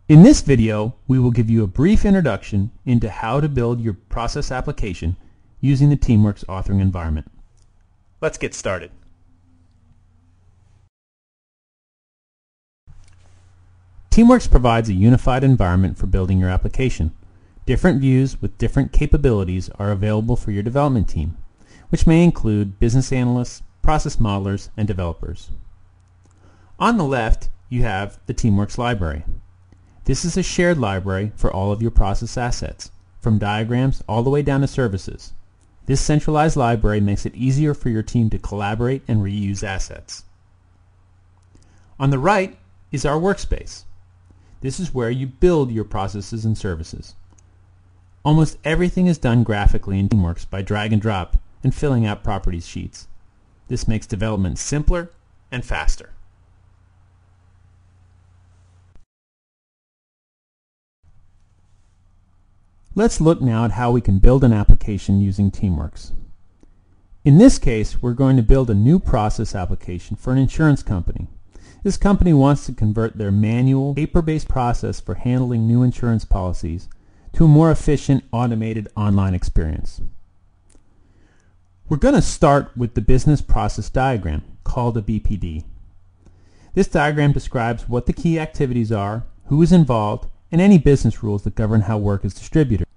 In this video, we will give you a brief introduction into how to build your process application using the TeamWorks authoring environment. Let's get started. TeamWorks provides a unified environment for building your application. Different views with different capabilities are available for your development team, which may include business analysts, process modelers, and developers. On the left, you have the TeamWorks library. This is a shared library for all of your process assets, from diagrams all the way down to services. This centralized library makes it easier for your team to collaborate and reuse assets. On the right is our workspace. This is where you build your processes and services. Almost everything is done graphically in TeamWorks by drag and drop and filling out properties sheets. This makes development simpler and faster. Let's look now at how we can build an application using TeamWorks. In this case, we're going to build a new process application for an insurance company. This company wants to convert their manual, paper-based process for handling new insurance policies to a more efficient, automated online experience. We're going to start with the business process diagram, called a BPD. This diagram describes what the key activities are, who is involved, and any business rules that govern how work is distributed.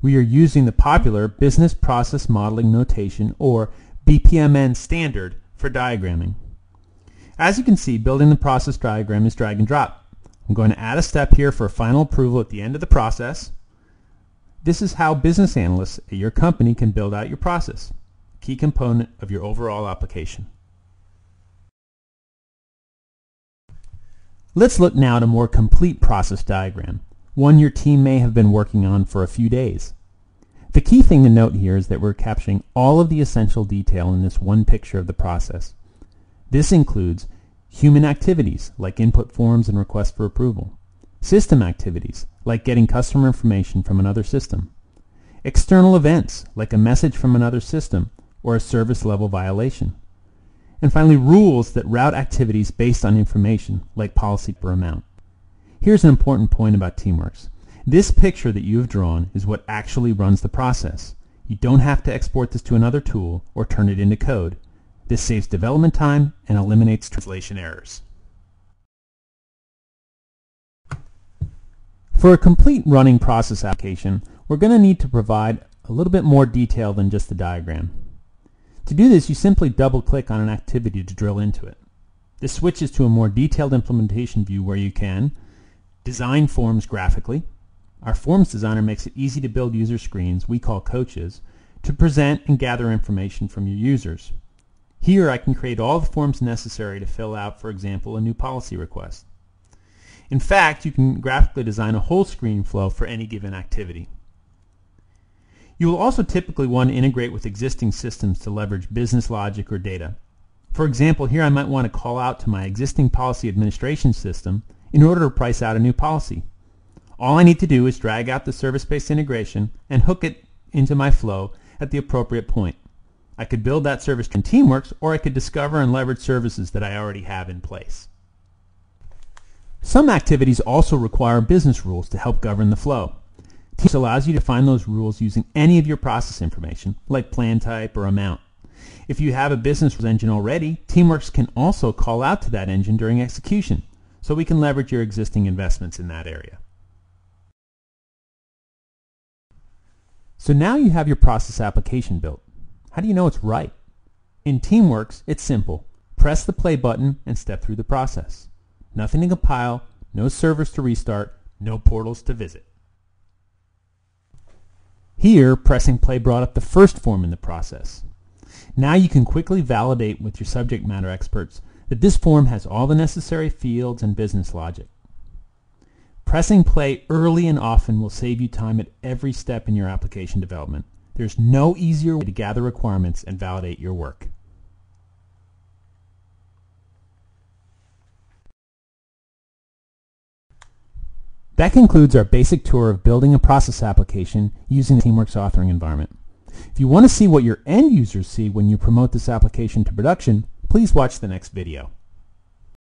We are using the popular Business Process Modeling Notation, or BPMN standard, for diagramming. As you can see, building the process diagram is drag and drop. I'm going to add a step here for final approval at the end of the process. This is how business analysts at your company can build out your process, a key component of your overall application. Let's look now at a more complete process diagram, one your team may have been working on for a few days. The key thing to note here is that we're capturing all of the essential detail in this one picture of the process. This includes human activities like input forms and requests for approval, system activities like getting customer information from another system, external events like a message from another system or a service level violation, and finally rules that route activities based on information like policy per amount. Here's an important point about TeamWorks. This picture that you have drawn is what actually runs the process. You don't have to export this to another tool or turn it into code. This saves development time and eliminates translation errors. For a complete running process application, we're going to need to provide a little bit more detail than just the diagram. To do this, you simply double-click on an activity to drill into it. This switches to a more detailed implementation view where you can design forms graphically. Our forms designer makes it easy to build user screens, we call coaches, to present and gather information from your users. Here I can create all the forms necessary to fill out, for example, a new policy request. In fact, you can graphically design a whole screen flow for any given activity. You will also typically want to integrate with existing systems to leverage business logic or data. For example, here I might want to call out to my existing policy administration system in order to price out a new policy. All I need to do is drag out the service-based integration and hook it into my flow at the appropriate point. I could build that service in TeamWorks, or I could discover and leverage services that I already have in place. Some activities also require business rules to help govern the flow. TeamWorks allows you to find those rules using any of your process information, like plan type or amount. If you have a business engine already, TeamWorks can also call out to that engine during execution, so we can leverage your existing investments in that area. So now you have your process application built. How do you know it's right? In TeamWorks, it's simple. Press the play button and step through the process. Nothing to compile, no servers to restart, no portals to visit. Here, pressing play brought up the first form in the process. Now you can quickly validate with your subject matter experts that this form has all the necessary fields and business logic. Pressing play early and often will save you time at every step in your application development. There's no easier way to gather requirements and validate your work. That concludes our basic tour of building a process application using the TeamWorks authoring environment. If you want to see what your end users see when you promote this application to production, please watch the next video.